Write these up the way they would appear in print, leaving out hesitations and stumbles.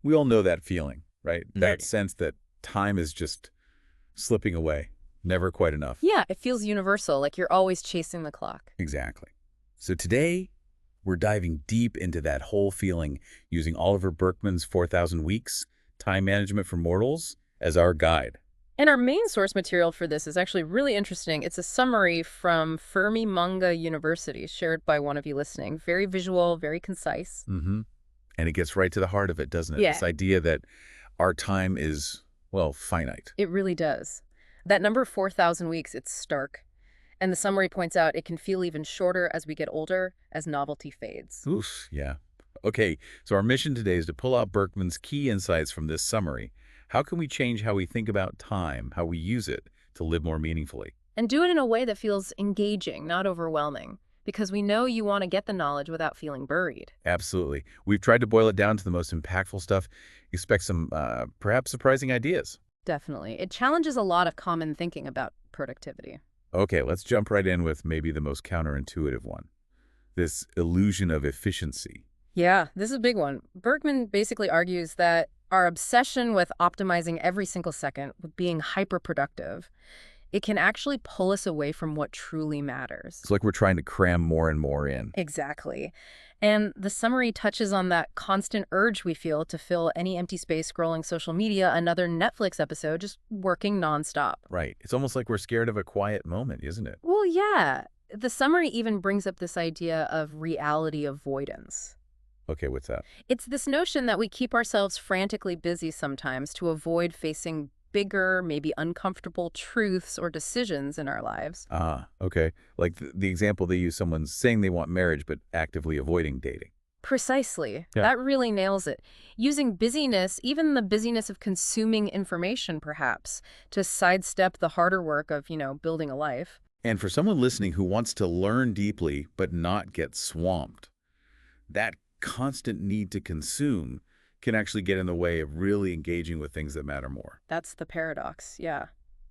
We all know that feeling, right? That Nerdy. sense that time is just slipping away, never quite enough. Yeah, it feels universal, like you're always chasing the clock. Exactly. So today, we're diving deep into that whole feeling using Oliver Burkeman's 4,000 Weeks, Time Management for Mortals, as our guide. And our main source material for this is actually really interesting. It's a summary from Fermi Manga University, shared by one of you listening. Very visual, very concise. Mm-hmm. And it gets right to the heart of it, doesn't it? Yeah. This idea that our time is, well, finite. It really does. That number 4,000 weeks, it's stark. And the summary points out it can feel even shorter as we get older, as novelty fades. Oof, yeah. Okay, so our mission today is to pull out Berkman's key insights from this summary. How can we change how we think about time, how we use it to live more meaningfully? And do it in a way that feels engaging, not overwhelming. Because we know you want to get the knowledge without feeling buried. Absolutely. We've tried to boil it down to the most impactful stuff. Expect some perhaps surprising ideas. Definitely. It challenges a lot of common thinking about productivity. Okay, let's jump right in with maybe the most counterintuitive one. This illusion of efficiency. Yeah, this is a big one. Berkman basically argues that our obsession with optimizing every single second, with being hyper-productive, it can actually pull us away from what truly matters. It's like we're trying to cram more and more in. Exactly. And the summary touches on that constant urge we feel to fill any empty space scrolling social media, another Netflix episode, just working nonstop. Right. It's almost like we're scared of a quiet moment, isn't it? Well, yeah. The summary even brings up this idea of reality avoidance. Okay, what's that? It's this notion that we keep ourselves frantically busy sometimes to avoid facing bigger, maybe uncomfortable truths or decisions in our lives. Ah, okay. Like the example they use, someone's saying they want marriage but actively avoiding dating. Precisely. Yeah. That really nails it. Using busyness, even the busyness of consuming information perhaps, to sidestep the harder work of, building a life. And for someone listening who wants to learn deeply but not get swamped, that constant need to consume can actually get in the way of really engaging with things that matter more. That's the paradox, yeah.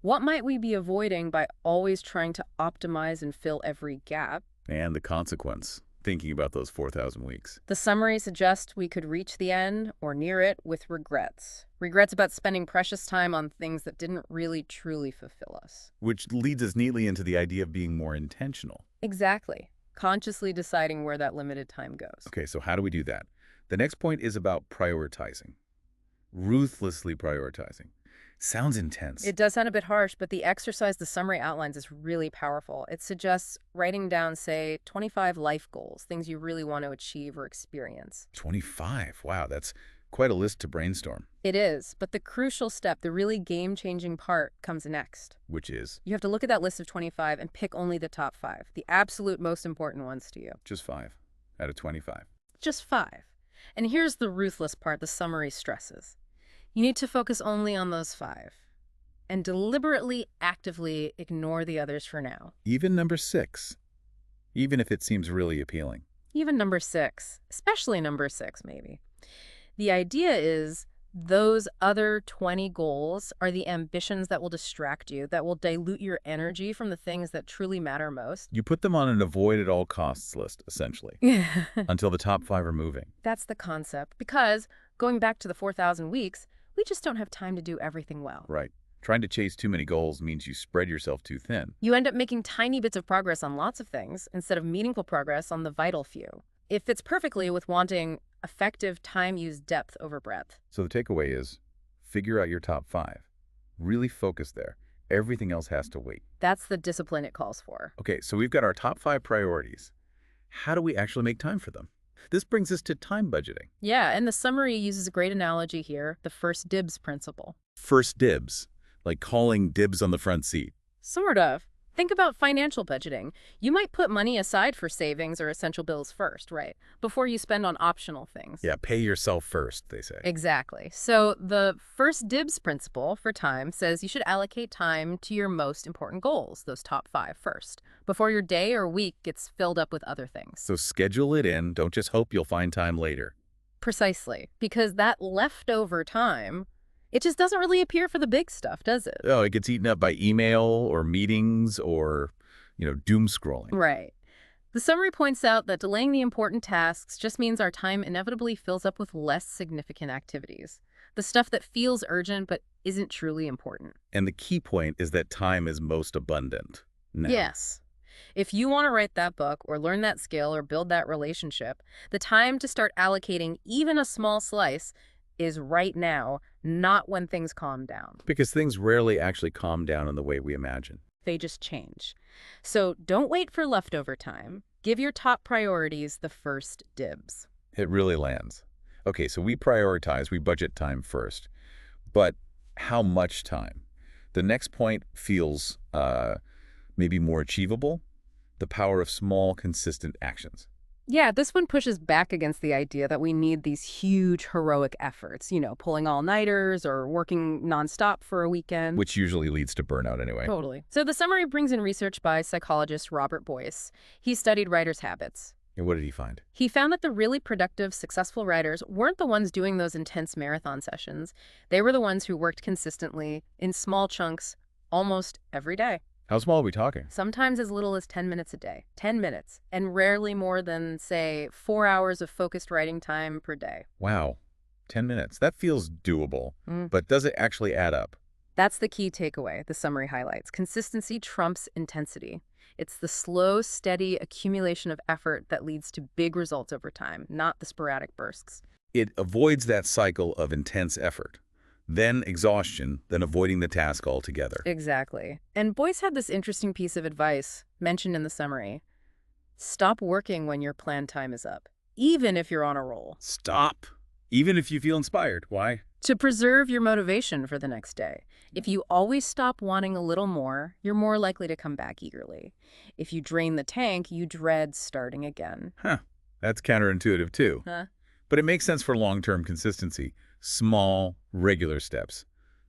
What might we be avoiding by always trying to optimize and fill every gap? And the consequence, thinking about those 4,000 weeks. The summary suggests we could reach the end or near it with regrets. Regrets about spending precious time on things that didn't really truly fulfill us. Which leads us neatly into the idea of being more intentional. Exactly. Consciously deciding where that limited time goes. Okay, so how do we do that? The next point is about prioritizing. Ruthlessly prioritizing. Sounds intense. It does sound a bit harsh, but the exercise the summary outlines is really powerful. It suggests writing down, say, 25 life goals, things you really want to achieve or experience. 25. Wow, that's quite a list to brainstorm. It is, but the crucial step, the really game-changing part, comes next. Which is? You have to look at that list of 25 and pick only the top 5, the absolute most important ones to you. Just 5 out of 25. Just 5. And here's the ruthless part the summary stresses. You need to focus only on those 5 and deliberately, actively ignore the others for now. Even number 6, even if it seems really appealing. Even number 6, especially number 6, maybe. The idea is those other 20 goals are the ambitions that will distract you, that will dilute your energy from the things that truly matter most. You put them on an avoid-at-all-costs list, essentially, until the top 5 are moving. That's the concept. Because, going back to the 4,000 weeks, we just don't have time to do everything well. Right. Trying to chase too many goals means you spread yourself too thin. You end up making tiny bits of progress on lots of things instead of meaningful progress on the vital few. It fits perfectly with wanting effective time-use depth over breadth. So the takeaway is, figure out your top 5. Really focus there. Everything else has to wait. That's the discipline it calls for. Okay, so we've got our top 5 priorities. How do we actually make time for them? This brings us to time budgeting. Yeah, and the summary uses a great analogy here, the first dibs principle. First dibs, like calling dibs on the front seat. Sort of. Think about financial budgeting. You might put money aside for savings or essential bills first, right? Before you spend on optional things. Yeah, pay yourself first, they say. Exactly. So the first dibs principle for time says you should allocate time to your most important goals, those top 5 first, before your day or week gets filled up with other things. So schedule it in. Don't just hope you'll find time later. Precisely. Because that leftover time, it just doesn't really appear for the big stuff, does it? Oh, it gets eaten up by email or meetings or, doom scrolling. Right. The summary points out that delaying the important tasks just means our time inevitably fills up with less significant activities. The stuff that feels urgent but isn't truly important. And the key point is that time is most abundant now. Yes. If you want to write that book or learn that skill or build that relationship, the time to start allocating even a small slice is right now, not when things calm down. Because things rarely actually calm down in the way we imagine. They just change. So don't wait for leftover time. Give your top priorities the first dibs. It really lands. Okay, so we prioritize, we budget time first. But how much time? The next point feels maybe more achievable. The power of small, consistent actions. Yeah, this one pushes back against the idea that we need these huge heroic efforts, pulling all-nighters or working nonstop for a weekend. Which usually leads to burnout anyway. Totally. So the summary brings in research by psychologist Robert Boyce. He studied writers' habits. And what did he find? He found that the really productive, successful writers weren't the ones doing those intense marathon sessions. They were the ones who worked consistently, in small chunks, almost every day. How small are we talking? Sometimes as little as 10 minutes a day. 10 minutes. And rarely more than, say, 4 hours of focused writing time per day. Wow. 10 minutes. That feels doable. But does it actually add up? That's the key takeaway, the summary highlights. Consistency trumps intensity. It's the slow, steady accumulation of effort that leads to big results over time, not the sporadic bursts. It avoids that cycle of intense effort. Then exhaustion, then avoiding the task altogether. Exactly. And Boyce had this interesting piece of advice mentioned in the summary. Stop working when your planned time is up, even if you're on a roll. Stop. Even if you feel inspired. Why? To preserve your motivation for the next day. If you always stop wanting a little more, you're more likely to come back eagerly. If you drain the tank, you dread starting again. Huh. That's counterintuitive too. Huh? But it makes sense for long-term consistency. Small, regular steps.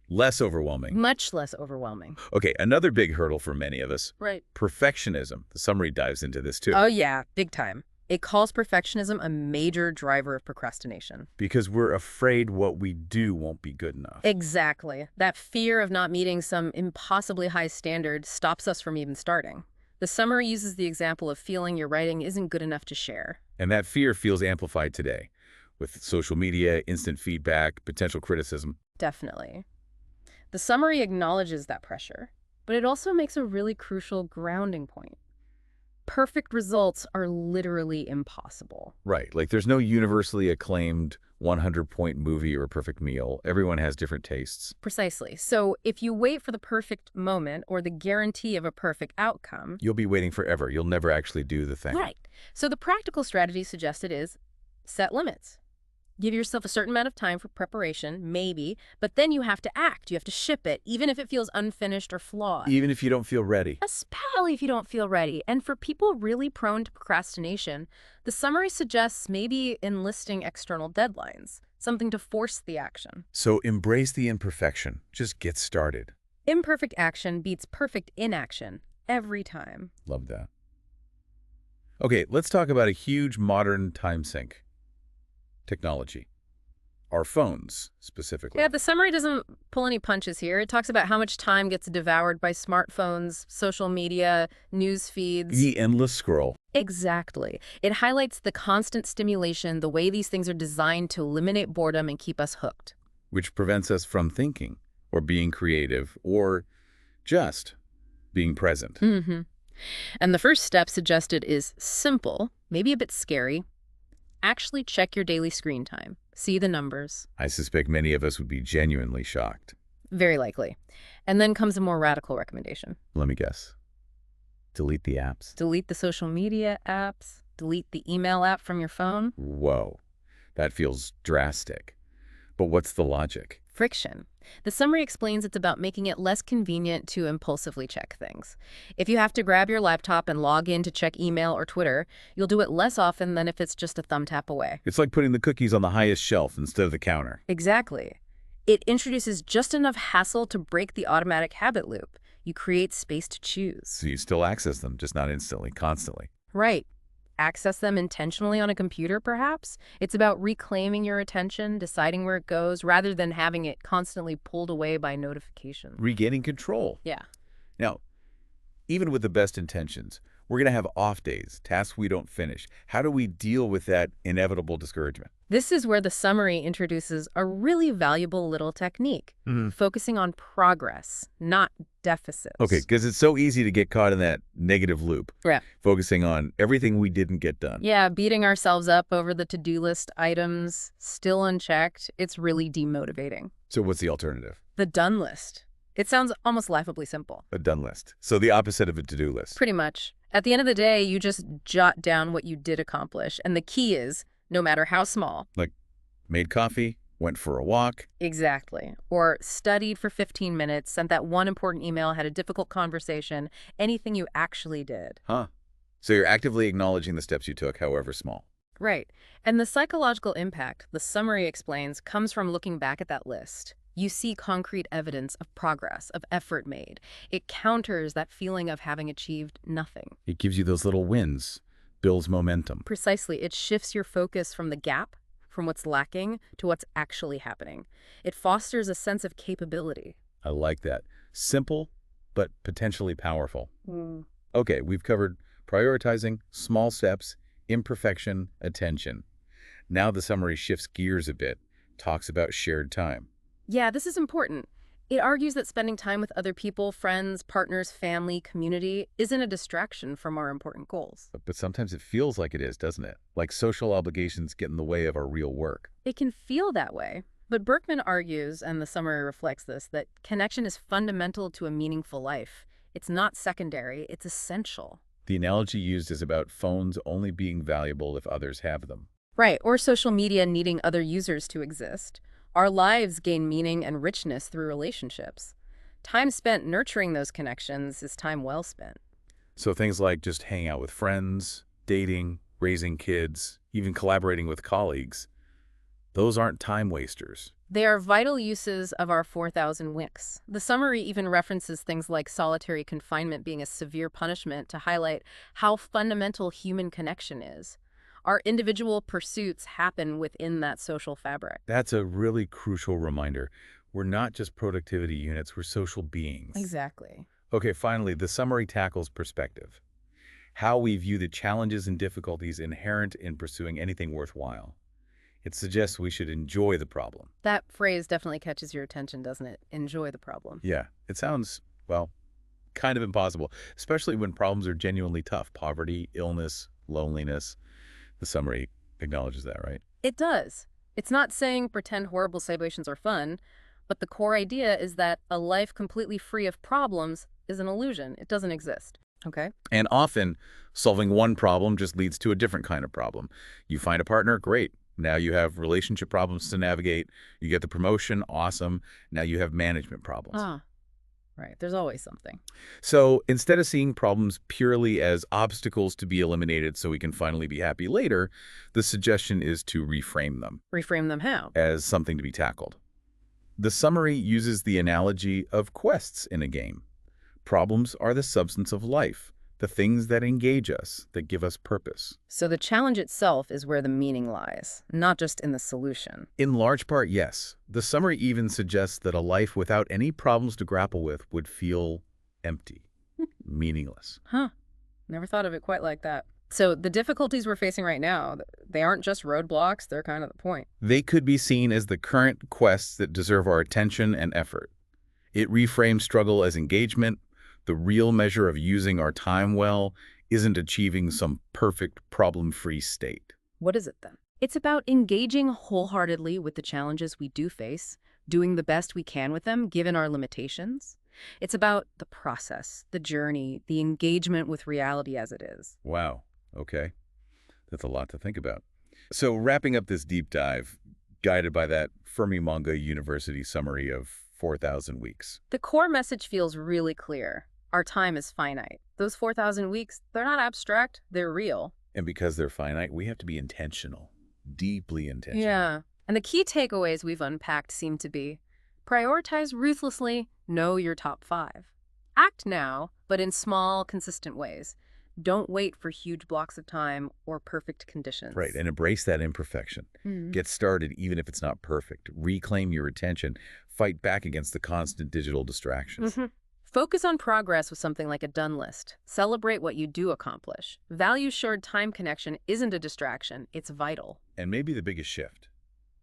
Less overwhelming. Much less overwhelming. Okay, another big hurdle for many of us. Right. Perfectionism. The summary dives into this too. Oh yeah, big time. It calls perfectionism a major driver of procrastination. Because we're afraid what we do won't be good enough. Exactly. That fear of not meeting some impossibly high standard stops us from even starting. The summary uses the example of feeling your writing isn't good enough to share. And that fear feels amplified today, with social media, instant feedback, potential criticism. Definitely. The summary acknowledges that pressure, but it also makes a really crucial grounding point. Perfect results are literally impossible. Right, like there's no universally acclaimed 100-point movie or perfect meal. Everyone has different tastes. Precisely. So if you wait for the perfect moment or the guarantee of a perfect outcome... You'll be waiting forever. You'll never actually do the thing. Right. So the practical strategy suggested is set limits. Give yourself a certain amount of time for preparation, maybe, but then you have to act. You have to ship it, even if it feels unfinished or flawed. Even if you don't feel ready. Especially if you don't feel ready. And for people really prone to procrastination, the summary suggests maybe enlisting external deadlines, something to force the action. So embrace the imperfection. Just get started. Imperfect action beats perfect inaction every time. Love that. Okay, let's talk about a huge modern time sink. Technology. Our phones, specifically. Yeah, the summary doesn't pull any punches here. It talks about how much time gets devoured by smartphones, social media, news feeds. The endless scroll. Exactly. It highlights the constant stimulation, the way these things are designed to eliminate boredom and keep us hooked. Which prevents us from thinking, or being creative, or just being present. And the first step suggested is simple, maybe a bit scary. Actually check your daily screen time. See the numbers. I suspect many of us would be genuinely shocked. Very likely. And then comes a more radical recommendation. Let me guess. Delete the apps. Delete the social media apps. Delete the email app from your phone. Whoa. That feels drastic. But what's the logic? Friction. The summary explains it's about making it less convenient to impulsively check things. If you have to grab your laptop and log in to check email or Twitter, you'll do it less often than if it's just a thumb tap away. It's like putting the cookies on the highest shelf instead of the counter. Exactly. It introduces just enough hassle to break the automatic habit loop. You create space to choose. So you still access them, just not instantly, constantly. Right. Access them intentionally on a computer, perhaps? It's about reclaiming your attention, deciding where it goes, rather than having it constantly pulled away by notifications. Regaining control. Yeah. Now, even with the best intentions, We're going to have off days, tasks we don't finish. How do we deal with that inevitable discouragement? This is where the summary introduces a really valuable little technique, focusing on progress, not deficits. Okay, because it's so easy to get caught in that negative loop, Yeah. focusing on everything we didn't get done. Yeah, beating ourselves up over the to-do list items still unchecked, it's really demotivating. So what's the alternative? The done list. It sounds almost laughably simple. A done list. So the opposite of a to-do list. Pretty much. At the end of the day, you just jot down what you did accomplish. And the key is, no matter how small. Like, made coffee, went for a walk. Exactly. Or studied for 15 minutes, sent that one important email, had a difficult conversation, anything you actually did. Huh. So you're actively acknowledging the steps you took, however small. Right. And the psychological impact, the summary explains, comes from looking back at that list. You see concrete evidence of progress, of effort made. It counters that feeling of having achieved nothing. It gives you those little wins, builds momentum. Precisely. It shifts your focus from the gap, from what's lacking, to what's actually happening. It fosters a sense of capability. I like that. Simple, but potentially powerful. Okay, we've covered prioritizing, small steps, imperfection, attention. Now the summary shifts gears a bit, talks about shared time. Yeah, this is important. It argues that spending time with other people, friends, partners, family, community, isn't a distraction from our important goals. But sometimes it feels like it is, doesn't it? Like social obligations get in the way of our real work. It can feel that way. But Burkeman argues, and the summary reflects this, that connection is fundamental to a meaningful life. It's not secondary, it's essential. The analogy used is about phones only being valuable if others have them. Right, or social media needing other users to exist. Our lives gain meaning and richness through relationships. Time spent nurturing those connections is time well spent. So things like just hanging out with friends, dating, raising kids, even collaborating with colleagues, those aren't time wasters. They are vital uses of our 4,000 winks. The summary even references things like solitary confinement being a severe punishment to highlight how fundamental human connection is. Our individual pursuits happen within that social fabric. That's a really crucial reminder. We're not just productivity units, we're social beings. Exactly. Okay, finally, the summary tackles perspective. How we view the challenges and difficulties inherent in pursuing anything worthwhile. It suggests we should enjoy the problem. That phrase definitely catches your attention, doesn't it? Enjoy the problem. Yeah, it sounds, well, kind of impossible, especially when problems are genuinely tough. Poverty, illness, loneliness. The summary acknowledges that, right? It does. It's not saying pretend horrible situations are fun, but the core idea is that a life completely free of problems is an illusion. It doesn't exist. Okay? And often, solving one problem just leads to a different kind of problem. You find a partner, great. Now you have relationship problems to navigate. You get the promotion, awesome. Now you have management problems. Right. There's always something. So instead of seeing problems purely as obstacles to be eliminated so we can finally be happy later, the suggestion is to reframe them. Reframe them how? As something to be tackled. The summary uses the analogy of quests in a game. Problems are the substance of life, the things that engage us, that give us purpose. So the challenge itself is where the meaning lies, not just in the solution. In large part, yes. The summary even suggests that a life without any problems to grapple with would feel empty, meaningless. Huh. Never thought of it quite like that. So the difficulties we're facing right now, they aren't just roadblocks, they're kind of the point. They could be seen as the current quests that deserve our attention and effort. It reframes struggle as engagement. The real measure of using our time well isn't achieving some perfect problem-free state. What is it then? It's about engaging wholeheartedly with the challenges we do face, doing the best we can with them given our limitations. It's about the process, the journey, the engagement with reality as it is. Wow. Okay. That's a lot to think about. So wrapping up this deep dive, guided by that Fermi-Monga University summary of 4,000 weeks. The core message feels really clear. Our time is finite. Those 4,000 weeks, they're not abstract, they're real. And because they're finite, we have to be intentional, deeply intentional. Yeah. And the key takeaways we've unpacked seem to be prioritize ruthlessly, know your top 5. Act now, but in small, consistent ways. Don't wait for huge blocks of time or perfect conditions. Right, and embrace that imperfection. Get started even if it's not perfect. Reclaim your attention. Fight back against the constant digital distractions. Focus on progress with something like a done list. Celebrate what you do accomplish. Value shared time connection isn't a distraction, it's vital. And maybe the biggest shift.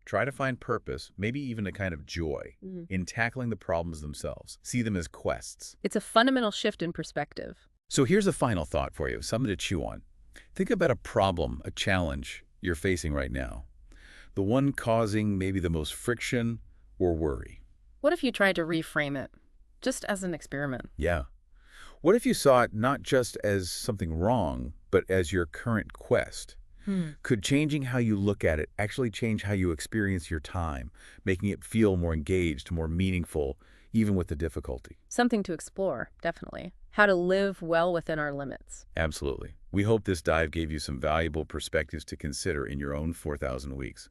Try to find purpose, maybe even a kind of joy, in tackling the problems themselves. See them as quests. It's a fundamental shift in perspective. So here's a final thought for you, something to chew on. Think about a problem, a challenge you're facing right now. The one causing maybe the most friction or worry. What if you tried to reframe it, just as an experiment? Yeah. What if you saw it not just as something wrong, but as your current quest? Could changing how you look at it actually change how you experience your time, making it feel more engaged, more meaningful, even with the difficulty? Something to explore, definitely. How to live well within our limits. Absolutely. We hope this dive gave you some valuable perspectives to consider in your own 4,000 weeks.